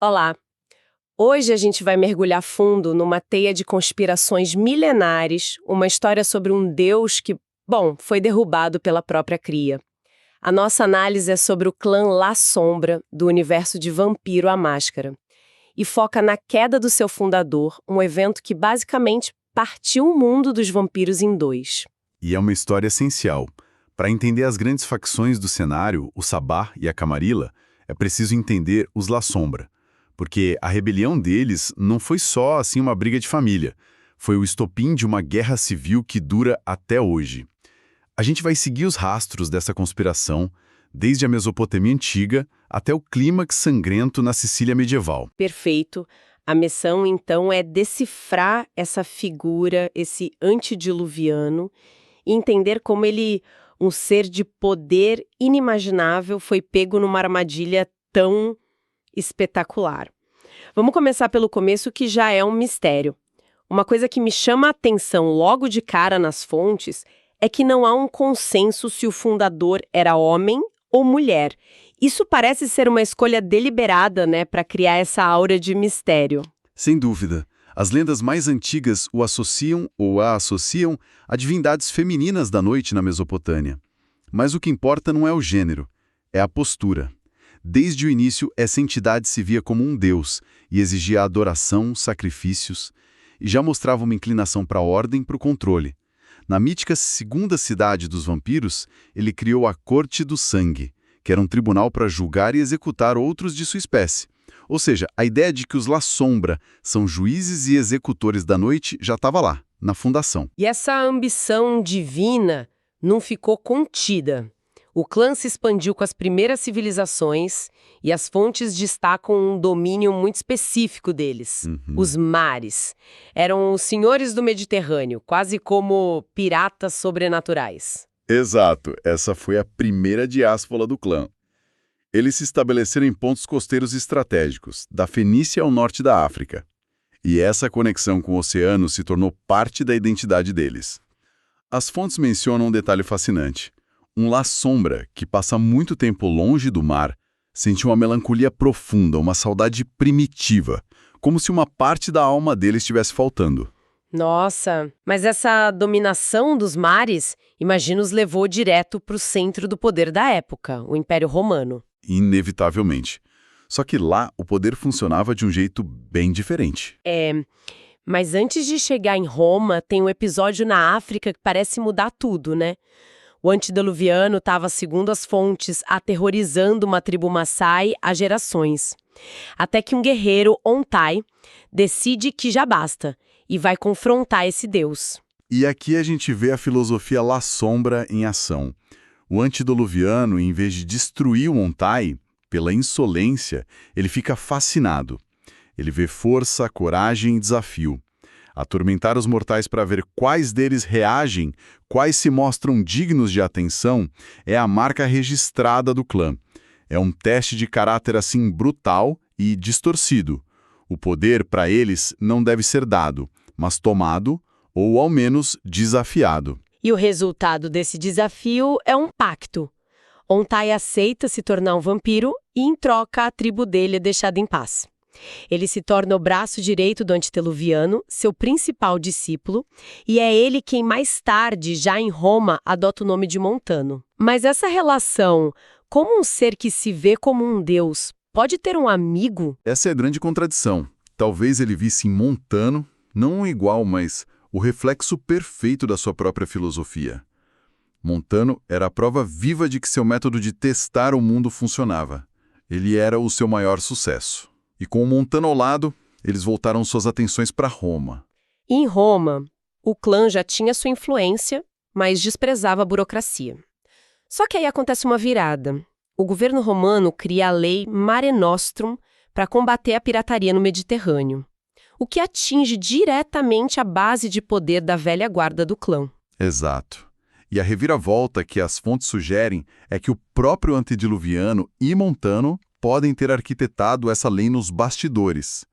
Olá! Hoje a gente vai mergulhar fundo numa teia de conspirações milenares, uma história sobre um deus que, bom, foi derrubado pela própria cria. A nossa análise é sobre o clã La Sombra, do universo de Vampiro à Máscara, e foca na queda do seu fundador, um evento que basicamente partiu o mundo dos vampiros em dois. E é uma história essencial. Para entender as grandes facções do cenário, o Sabá e a Camarilla, é preciso entender os La Sombra. Porque a rebelião deles não foi só assim uma briga de família. Foi o estopim de uma guerra civil que dura até hoje. A gente vai seguir os rastros dessa conspiração, desde a Mesopotâmia antiga até o clímax sangrento na Sicília medieval. Perfeito. A missão, então, é decifrar essa figura, esse antediluviano, e entender como ele, um ser de poder inimaginável, foi pego numa armadilha tão espetacular. Vamos começar pelo começo, que já é um mistério. Uma coisa que me chama a atenção logo de cara nas fontes é que não há um consenso se o fundador era homem ou mulher. Isso parece ser uma escolha deliberada, né, para criar essa aura de mistério. Sem dúvida. As lendas mais antigas o associam ou a associam a divindades femininas da noite na Mesopotâmia. Mas o que importa não é o gênero, é a postura. Desde o início, essa entidade se via como um deus e exigia adoração, sacrifícios, e já mostrava uma inclinação para a ordem e para o controle. Na mítica segunda cidade dos vampiros, ele criou a Corte do Sangue, que era um tribunal para julgar e executar outros de sua espécie. Ou seja, a ideia de que os La Sombra são juízes e executores da noite já estava lá, na fundação. E essa ambição divina não ficou contida. O clã se expandiu com as primeiras civilizações e as fontes destacam um domínio muito específico deles, os mares. Eram os senhores do Mediterrâneo, quase como piratas sobrenaturais. Exato, essa foi a primeira diáspora do clã. Eles se estabeleceram em pontos costeiros estratégicos, da Fenícia ao norte da África. E essa conexão com o oceano se tornou parte da identidade deles. As fontes mencionam um detalhe fascinante. Um La Sombra, que passa muito tempo longe do mar, sente uma melancolia profunda, uma saudade primitiva, como se uma parte da alma dele estivesse faltando. Nossa, mas essa dominação dos mares, imagino, os levou direto para o centro do poder da época, o Império Romano. Inevitavelmente. Só que lá o poder funcionava de um jeito bem diferente. Mas antes de chegar em Roma, tem um episódio na África que parece mudar tudo, né? O antediluviano estava, segundo as fontes, aterrorizando uma tribo Maasai há gerações. Até que um guerreiro, Ontai, decide que já basta e vai confrontar esse deus. E aqui a gente vê a filosofia La Sombra em ação. O antediluviano, em vez de destruir o Ontai, pela insolência, ele fica fascinado. Ele vê força, coragem e desafio. Atormentar os mortais para ver quais deles reagem, quais se mostram dignos de atenção, é a marca registrada do clã. É um teste de caráter assim brutal e distorcido. O poder, para eles, não deve ser dado, mas tomado ou, ao menos, desafiado. E o resultado desse desafio é um pacto. Ontai aceita se tornar um vampiro e, em troca, a tribo dele é deixada em paz. Ele se torna o braço direito do antediluviano, seu principal discípulo, e é ele quem mais tarde, já em Roma, adota o nome de Montano. Mas essa relação, como um ser que se vê como um deus, pode ter um amigo? Essa é a grande contradição. Talvez ele visse em Montano, não um igual, mas o reflexo perfeito da sua própria filosofia. Montano era a prova viva de que seu método de testar o mundo funcionava. Ele era o seu maior sucesso. E com o Montano ao lado, eles voltaram suas atenções para Roma. Em Roma, o clã já tinha sua influência, mas desprezava a burocracia. Só que aí acontece uma virada. O governo romano cria a lei Mare Nostrum para combater a pirataria no Mediterrâneo, o que atinge diretamente a base de poder da velha guarda do clã. Exato. E a reviravolta que as fontes sugerem é que o próprio antediluviano e Montano podem ter arquitetado essa lei nos bastidores.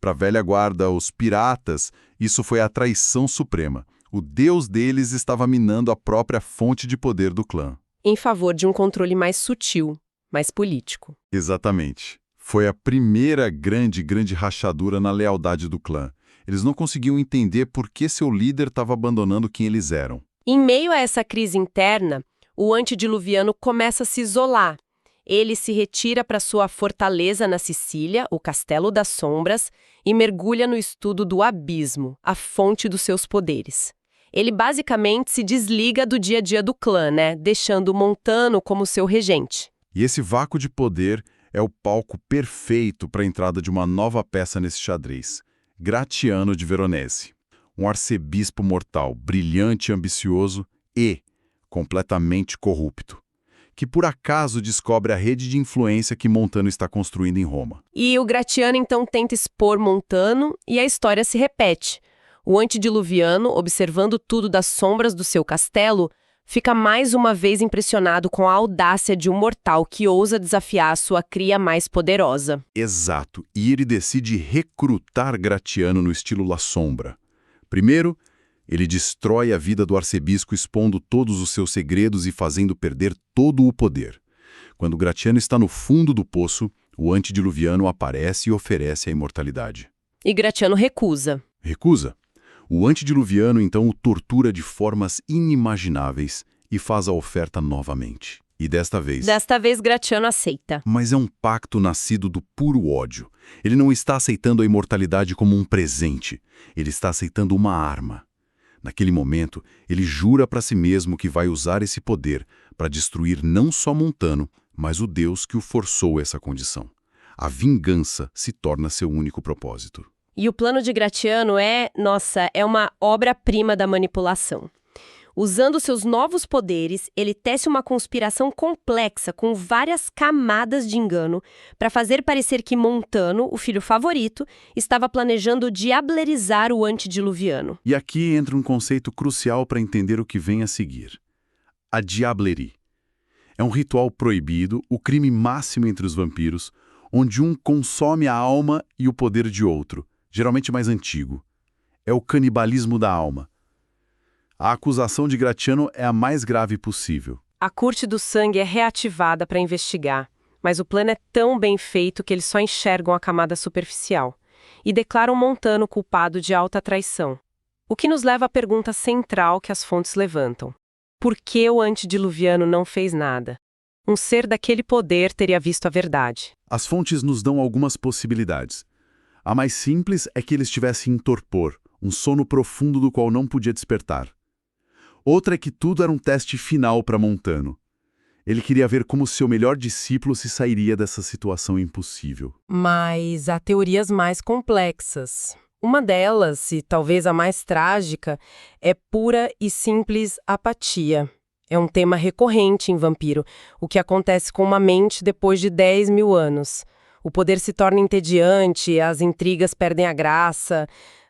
Para a velha guarda, os piratas, isso foi a traição suprema. O deus deles estava minando a própria fonte de poder do clã. Em favor de um controle mais sutil, mais político. Exatamente. Foi a primeira grande rachadura na lealdade do clã. Eles não conseguiam entender por que seu líder estava abandonando quem eles eram. Em meio a essa crise interna, o antediluviano começa a se isolar. Ele se retira para sua fortaleza na Sicília, o Castelo das Sombras, e mergulha no estudo do abismo, a fonte dos seus poderes. Ele basicamente se desliga do dia a dia do clã, né? Deixando Montano como seu regente. E esse vácuo de poder é o palco perfeito para a entrada de uma nova peça nesse xadrez. Gratiano de Veronese. Um arcebispo mortal, brilhante e ambicioso e completamente corrupto, que por acaso descobre a rede de influência que Montano está construindo em Roma. E o Gratiano então tenta expor Montano e a história se repete. O antediluviano, observando tudo das sombras do seu castelo, fica mais uma vez impressionado com a audácia de um mortal que ousa desafiar a sua cria mais poderosa. Exato, e ele decide recrutar Gratiano no estilo La Sombra. Primeiro, ele destrói a vida do arcebispo expondo todos os seus segredos e fazendo perder todo o poder. Quando Gratiano está no fundo do poço, o antediluviano aparece e oferece a imortalidade. E Gratiano recusa. Recusa. O antediluviano então o tortura de formas inimagináveis e faz a oferta novamente. E desta vez Gratiano aceita. Mas é um pacto nascido do puro ódio. Ele não está aceitando a imortalidade como um presente. Ele está aceitando uma arma. Naquele momento, ele jura para si mesmo que vai usar esse poder para destruir não só Montano, mas o Deus que o forçou a essa condição. A vingança se torna seu único propósito. E o plano de Gratiano é uma obra-prima da manipulação. Usando seus novos poderes, ele tece uma conspiração complexa com várias camadas de engano para fazer parecer que Montano, o filho favorito, estava planejando diablerizar o antediluviano. E aqui entra um conceito crucial para entender o que vem a seguir. A diablerie. É um ritual proibido, o crime máximo entre os vampiros, onde um consome a alma e o poder de outro, geralmente mais antigo. É o canibalismo da alma. A acusação de Gratiano é a mais grave possível. A Corte do Sangue é reativada para investigar, mas o plano é tão bem feito que eles só enxergam a camada superficial e declaram Montano culpado de alta traição. O que nos leva à pergunta central que as fontes levantam. Por que o antediluviano não fez nada? Um ser daquele poder teria visto a verdade. As fontes nos dão algumas possibilidades. A mais simples é que ele estivesse em torpor, um sono profundo do qual não podia despertar. Outra é que tudo era um teste final para Montano. Ele queria ver como seu melhor discípulo se sairia dessa situação impossível. Mas há teorias mais complexas. Uma delas, e talvez a mais trágica, é pura e simples apatia. É um tema recorrente em Vampiro, o que acontece com uma mente depois de 10 mil anos. O poder se torna entediante, as intrigas perdem a graça.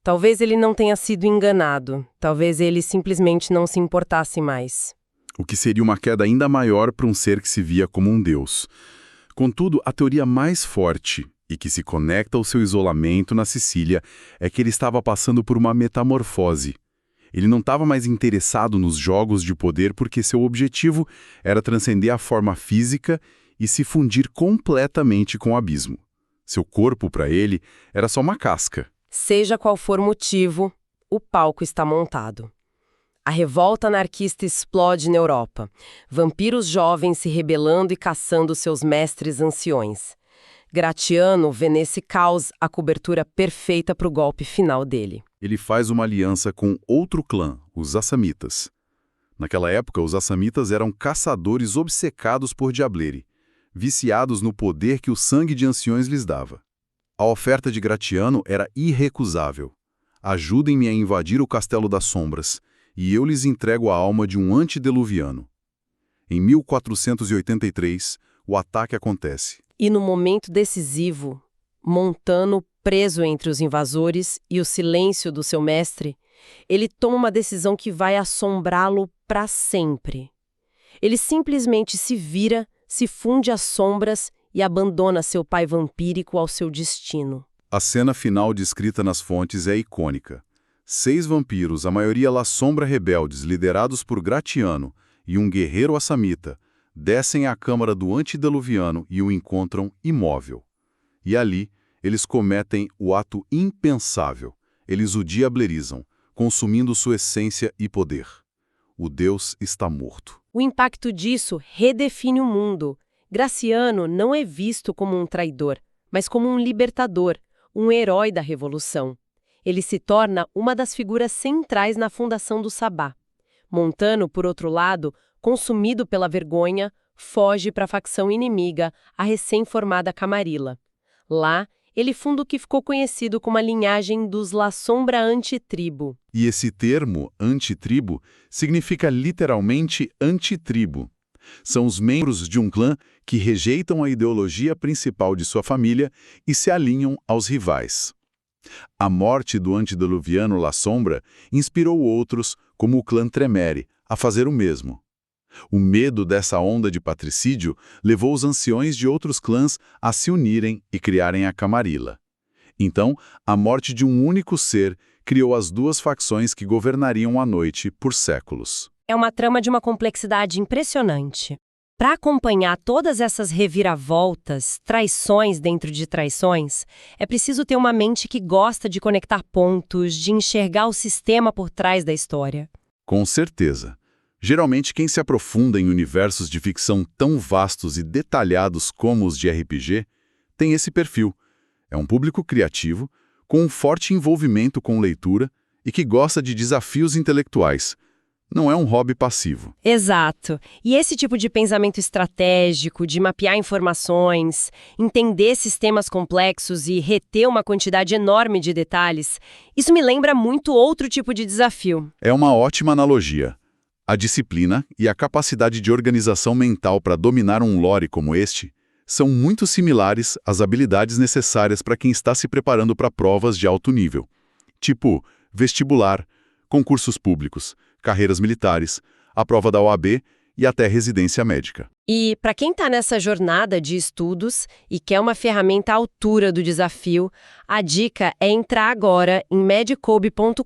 Talvez ele não tenha sido enganado. Talvez ele simplesmente não se importasse mais. O que seria uma queda ainda maior para um ser que se via como um deus. Contudo, a teoria mais forte, e que se conecta ao seu isolamento na Sicília, é que ele estava passando por uma metamorfose. Ele não estava mais interessado nos jogos de poder porque seu objetivo era transcender a forma física e se fundir completamente com o abismo. Seu corpo, para ele, era só uma casca. Seja qual for o motivo, o palco está montado. A revolta anarquista explode na Europa. Vampiros jovens se rebelando e caçando seus mestres anciões. Gratiano vê nesse caos a cobertura perfeita para o golpe final dele. Ele faz uma aliança com outro clã, os Assamitas. Naquela época, os Assamitas eram caçadores obcecados por diablerie, viciados no poder que o sangue de anciões lhes dava. A oferta de Gratiano era irrecusável. Ajudem-me a invadir o Castelo das Sombras, e eu lhes entrego a alma de um antediluviano. Em 1483, o ataque acontece. E no momento decisivo, Montano, preso entre os invasores e o silêncio do seu mestre, ele toma uma decisão que vai assombrá-lo para sempre. Ele simplesmente se vira, se funde às sombras e abandona seu pai vampírico ao seu destino. A cena final descrita nas fontes é icônica. 6 vampiros, a maioria La Sombra rebeldes, liderados por Gratiano e um guerreiro assamita, descem à câmara do antediluviano e o encontram imóvel. E ali, eles cometem o ato impensável. Eles o diablerizam, consumindo sua essência e poder. O Deus está morto. O impacto disso redefine o mundo. Graciano não é visto como um traidor, mas como um libertador, um herói da revolução. Ele se torna uma das figuras centrais na fundação do Sabá. Montano, por outro lado, consumido pela vergonha, foge para a facção inimiga, a recém-formada Camarilla. Lá, ele funda o que ficou conhecido como a linhagem dos La Sombra Antitribo. E esse termo, antitribo, significa literalmente antitribo. São os membros de um clã que rejeitam a ideologia principal de sua família e se alinham aos rivais. A morte do antediluviano La Sombra inspirou outros, como o clã Tremere, a fazer o mesmo. O medo dessa onda de patricídio levou os anciões de outros clãs a se unirem e criarem a Camarilla. Então, a morte de um único ser criou as duas facções que governariam a noite por séculos. É uma trama de uma complexidade impressionante. Para acompanhar todas essas reviravoltas, traições dentro de traições, é preciso ter uma mente que gosta de conectar pontos, de enxergar o sistema por trás da história. Com certeza. Geralmente, quem se aprofunda em universos de ficção tão vastos e detalhados como os de RPG, tem esse perfil. É um público criativo, com um forte envolvimento com leitura e que gosta de desafios intelectuais. Não é um hobby passivo. Exato. E esse tipo de pensamento estratégico, de mapear informações, entender sistemas complexos e reter uma quantidade enorme de detalhes, isso me lembra muito outro tipo de desafio. É uma ótima analogia. A disciplina e a capacidade de organização mental para dominar um lore como este são muito similares às habilidades necessárias para quem está se preparando para provas de alto nível, tipo vestibular, concursos públicos, carreiras militares, a prova da OAB e até residência médica. E para quem está nessa jornada de estudos e quer uma ferramenta à altura do desafio, a dica é entrar agora em medicobe.com.br,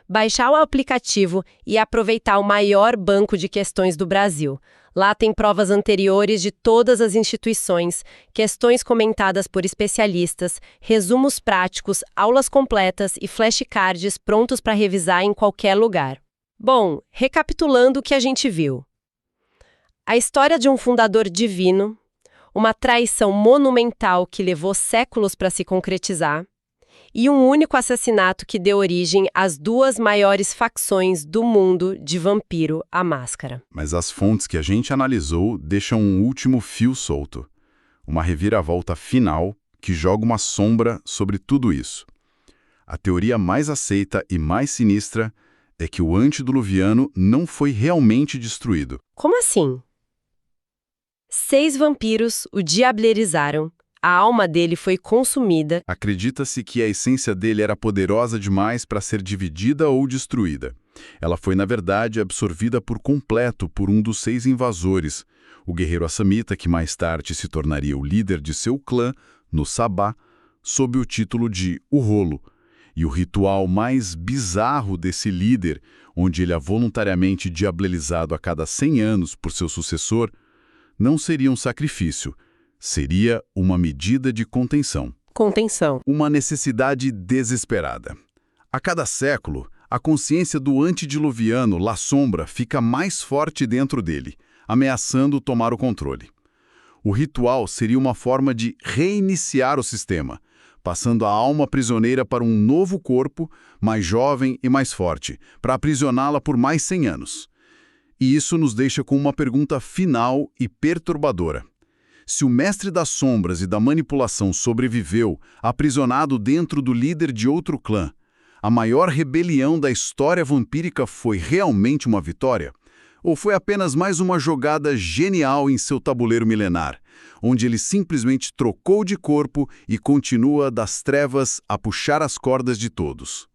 baixar o aplicativo e aproveitar o maior banco de questões do Brasil. Lá tem provas anteriores de todas as instituições, questões comentadas por especialistas, resumos práticos, aulas completas e flashcards prontos para revisar em qualquer lugar. Bom, recapitulando o que a gente viu. A história de um fundador divino, uma traição monumental que levou séculos para se concretizar, e um único assassinato que deu origem às duas maiores facções do mundo de Vampiro à Máscara. Mas as fontes que a gente analisou deixam um último fio solto. Uma reviravolta final que joga uma sombra sobre tudo isso. A teoria mais aceita e mais sinistra é que o antediluviano não foi realmente destruído. Como assim? 6 vampiros o diablerizaram, a alma dele foi consumida. Acredita-se que a essência dele era poderosa demais para ser dividida ou destruída. Ela foi, na verdade, absorvida por completo por um dos 6 invasores, o guerreiro assamita que mais tarde se tornaria o líder de seu clã, no Sabá, sob o título de O Rolo. E o ritual mais bizarro desse líder, onde ele é voluntariamente diablerizado a cada 100 anos por seu sucessor, não seria um sacrifício, seria uma medida de contenção. Contenção. Uma necessidade desesperada. A cada século, a consciência do antediluviano La Sombra fica mais forte dentro dele, ameaçando tomar o controle. O ritual seria uma forma de reiniciar o sistema, passando a alma prisioneira para um novo corpo, mais jovem e mais forte, para aprisioná-la por mais 100 anos. E isso nos deixa com uma pergunta final e perturbadora. Se o mestre das sombras e da manipulação sobreviveu, aprisionado dentro do líder de outro clã, a maior rebelião da história vampírica foi realmente uma vitória? Ou foi apenas mais uma jogada genial em seu tabuleiro milenar, onde ele simplesmente trocou de corpo e continua das trevas a puxar as cordas de todos?